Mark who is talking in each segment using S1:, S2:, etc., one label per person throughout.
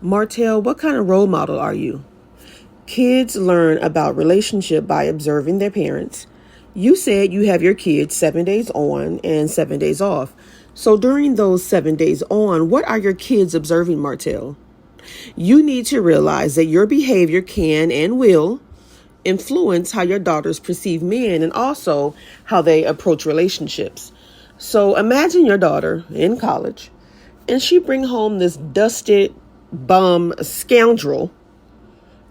S1: Martell, what kind of role model are you? Kids learn about relationship by observing their parents. You said you have your kids 7 days on and 7 days off. So during those 7 days on, what are your kids observing, Martell? You need to realize that your behavior can and will influence how your daughters perceive men and also how they approach relationships. So imagine your daughter in college and she bring home this dusted bum scoundrel,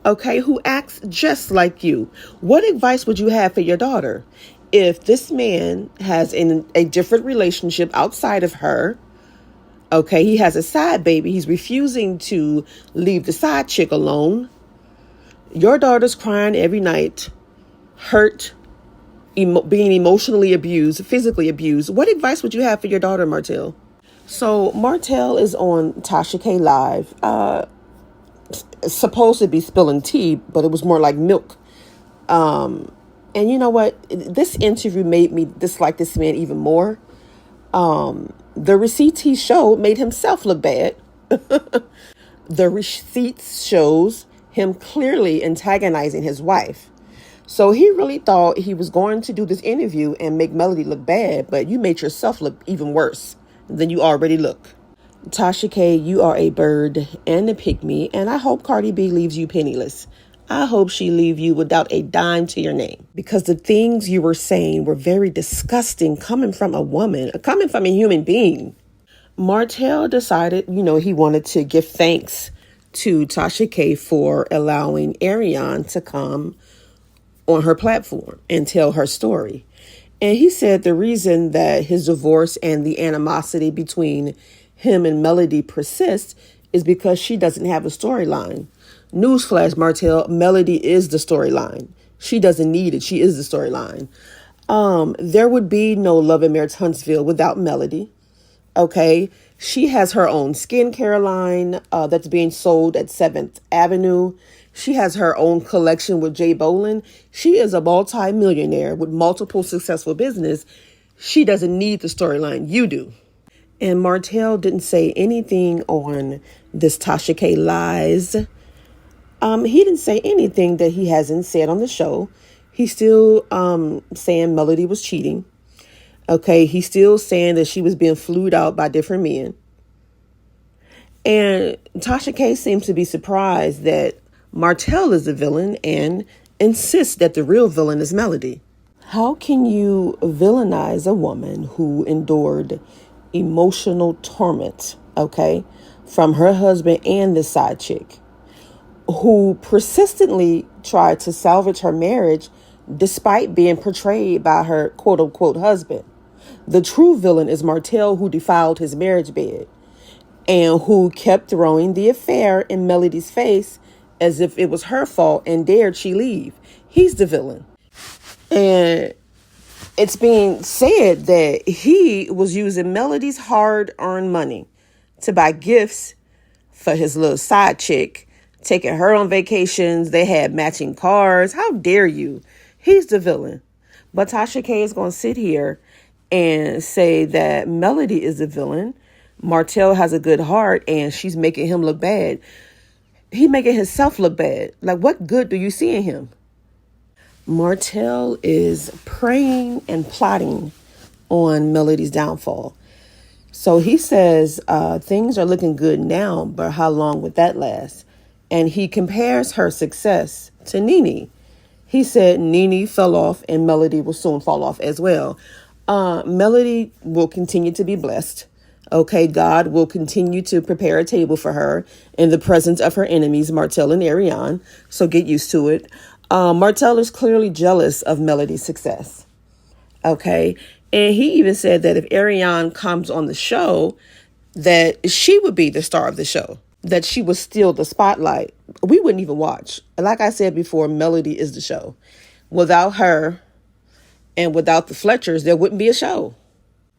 S1: okay, who acts just like you. What advice would you have for your daughter? If this man has a different relationship outside of her, okay, he has a side baby, he's refusing to leave the side chick alone. Your daughter's crying every night, hurt, being emotionally abused, physically abused. What advice would you have for your daughter, Martell? So Martell is on Tasha K Live, supposed to be spilling tea, but it was more like milk. And you know what? This interview made me dislike this man even more. The receipts he showed made himself look bad. The receipts shows him clearly antagonizing his wife. So he really thought he was going to do this interview and make Melody look bad, but you made yourself look even worse than you already look. Tasha K, you are a bird and a pygmy, and I hope Cardi B leaves you penniless. I hope she leave you without a dime to your name, because the things you were saying were very disgusting coming from a woman, coming from a human being. Martell decided, he wanted to give thanks to Tasha K for allowing Arion to come on her platform and tell her story. And he said the reason that his divorce and the animosity between him and Melody persists is because she doesn't have a storyline. Newsflash, Martell, Melody is the storyline. She doesn't need it. She is the storyline. There would be no Love and Marriage Huntsville without Melody. Okay. She has her own skincare line that's being sold at 7th Avenue. She has her own collection with Jay Bolin. She is a multi-millionaire with multiple successful business. She doesn't need the storyline. You do. And Martell didn't say anything on this Tasha K Lies. He didn't say anything that he hasn't said on the show. He's still saying Melody was cheating. Okay, he's still saying that she was being flued out by different men. And Tasha K seems to be surprised that Martell is the villain and insists that the real villain is Melody. How can you villainize a woman who endured emotional torment, okay, from her husband and the side chick, who persistently tried to salvage her marriage despite being portrayed by her quote-unquote husband? The true villain is Martell, who defiled his marriage bed and who kept throwing the affair in Melody's face as if it was her fault and dared she leave. He's the villain. And it's being said that he was using Melody's hard-earned money to buy gifts for his little side chick, taking her on vacations. They had matching cars. How dare you? He's the villain. But Tasha K is going to sit here and say that Melody is the villain. Martell has a good heart and she's making him look bad. He making himself look bad. Like, what good do you see in him? Martell is praying and plotting on Melody's downfall. So he says things are looking good now, but how long would that last? And he compares her success to Nene. He said Nene fell off and Melody will soon fall off as well. Melody will continue to be blessed. Okay, God will continue to prepare a table for her in the presence of her enemies, Martell and Arion. So get used to it. Martell is clearly jealous of Melody's success. Okay, and he even said that if Arion comes on the show, that she would be the star of the show, that she was still the spotlight. We wouldn't even watch. Like I said before, Melody is the show. Without her and without the Fletchers, there wouldn't be a show.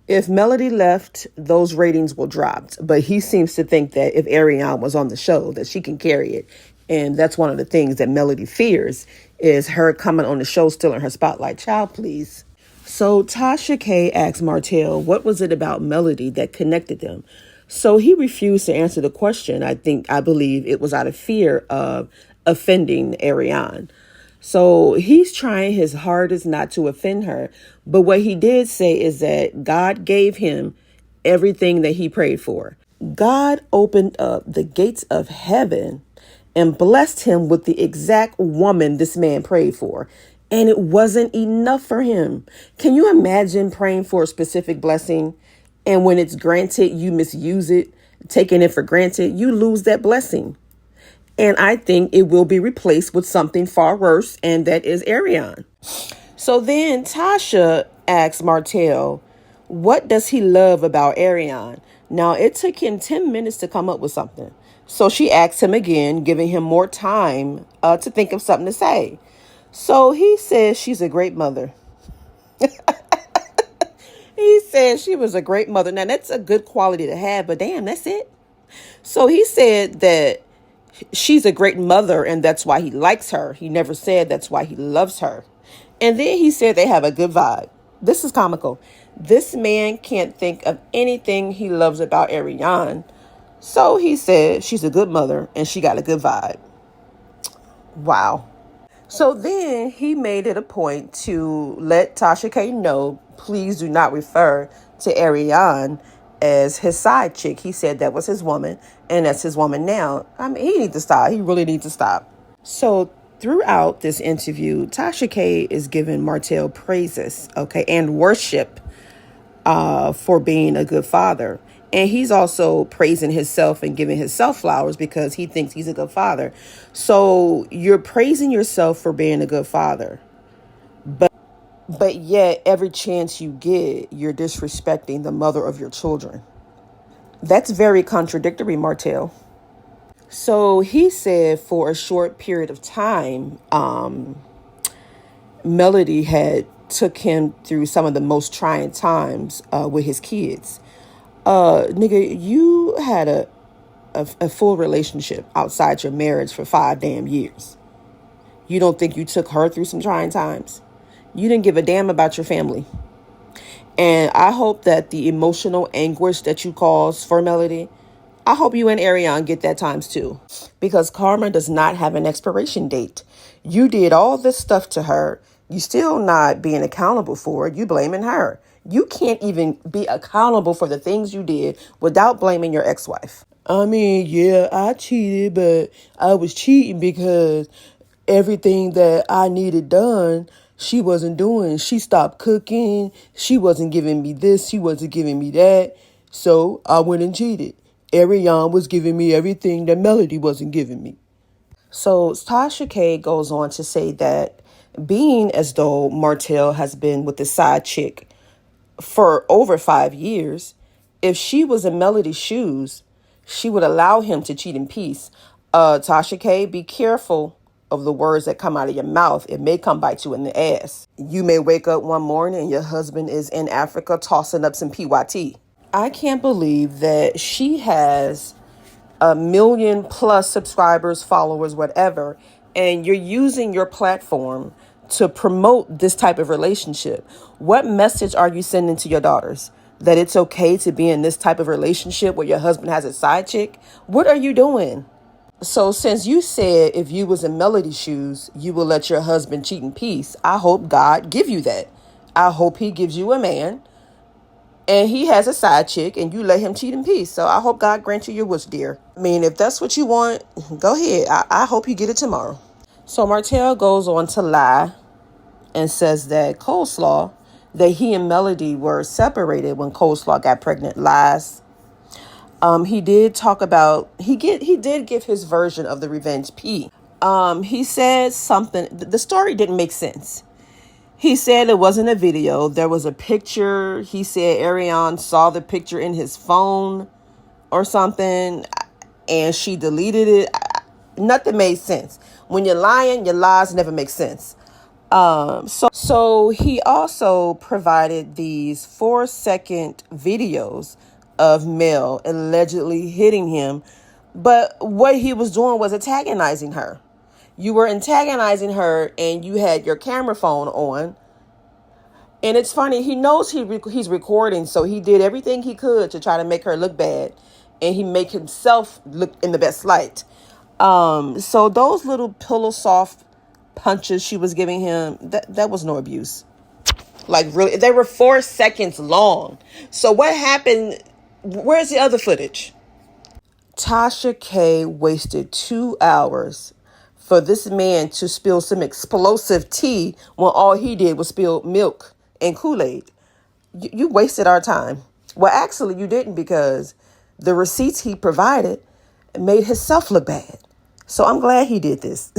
S1: If Melody left, those ratings will drop. But he seems to think that if Arion was on the show, that she can carry it. And that's one of the things that Melody fears, is her coming on the show still in her spotlight. Child, please. So Tasha K asked Martell, what was it about Melody that connected them? So he refused to answer the question. I believe it was out of fear of offending Arion. So he's trying his hardest not to offend her. But what he did say is that God gave him everything that he prayed for. God opened up the gates of heaven and blessed him with the exact woman this man prayed for. And it wasn't enough for him. Can you imagine praying for a specific blessing, and when it's granted, you misuse it, taking it for granted, you lose that blessing? And I think it will be replaced with something far worse, and that is Arion. So then Tasha asks Martell, what does he love about Arion? Now, it took him 10 minutes to come up with something. So she asked him again, giving him more time to think of something to say. So he says she's a great mother. He said she was a great mother. Now, that's a good quality to have, but damn, that's it. So he said that she's a great mother, and that's why he likes her. He never said that's why he loves her. And then he said they have a good vibe. This is comical. This man can't think of anything he loves about Arion. So he said she's a good mother and she got a good vibe. Wow. So then he made it a point to let Tasha K know, please do not refer to Arion as his side chick. He said that was his woman, and that's his woman now. I mean, he needs to stop. He really needs to stop. So throughout this interview, Tasha K is giving Martell praises, okay, and worship for being a good father. And he's also praising himself and giving himself flowers because he thinks he's a good father. So you're praising yourself for being a good father. But yet every chance you get, you're disrespecting the mother of your children. That's very contradictory, Martell. So he said for a short period of time, Melody had took him through some of the most trying times with his kids. Nigga, you had a full relationship outside your marriage for 5 damn years. You don't think you took her through some trying times? You didn't give a damn about your family. And I hope that the emotional anguish that you caused for Melody, I hope you and Arion get that times too. Because karma does not have an expiration date. You did all this stuff to her. You still not being accountable for it. You blaming her. You can't even be accountable for the things you did without blaming your ex-wife. I mean, yeah, I cheated, but I was cheating because everything that I needed done, she wasn't doing. She stopped cooking. She wasn't giving me this. She wasn't giving me that. So I went and cheated. Arion was giving me everything that Melody wasn't giving me. So Tasha K goes on to say that being as though Martell has been with the side chick for over 5 years, if she was in Melody's shoes, she would allow him to cheat in peace. Tasha K, be careful of the words that come out of your mouth. It may come bite you in the ass. You may wake up one morning and your husband is in Africa tossing up some PYT. I can't believe that she has 1 million plus subscribers, followers, whatever, and you're using your platform to promote this type of relationship. What message are you sending to your daughters? That it's okay to be in this type of relationship where your husband has a side chick? What are you doing? So since you said if you was in Melody's shoes, you will let your husband cheat in peace, I hope God give you that. I hope he gives you a man and he has a side chick and you let him cheat in peace. So I hope God grant you your wish, dear. I mean, if that's what you want, go ahead. I hope you get it tomorrow. So Martell goes on to lie and says that Coleslaw, that he and Melody were separated when Coleslaw got pregnant. Lies. He did talk about, he did give his version of the revenge P. He said something, the story didn't make sense. He said it wasn't a video. There was a picture. He said Arion saw the picture in his phone or something, and she deleted it. Nothing made sense. When you're lying, your lies never make sense. So he also provided these 4-second videos of Mel allegedly hitting him. But what he was doing was antagonizing her. You were antagonizing her and you had your camera phone on. And it's funny, he knows he's recording, so he did everything he could to try to make her look bad. and he make himself look in the best light. So those little pillow soft punches she was giving him, that was no abuse. Like, really, they were 4 seconds long. So what happened? Where's the other footage? Tasha K wasted 2 hours for this man to spill some explosive tea when all he did was spill milk and Kool-Aid. You wasted our time. Well, actually, you didn't, because the receipts he provided made himself look bad. So I'm glad he did this.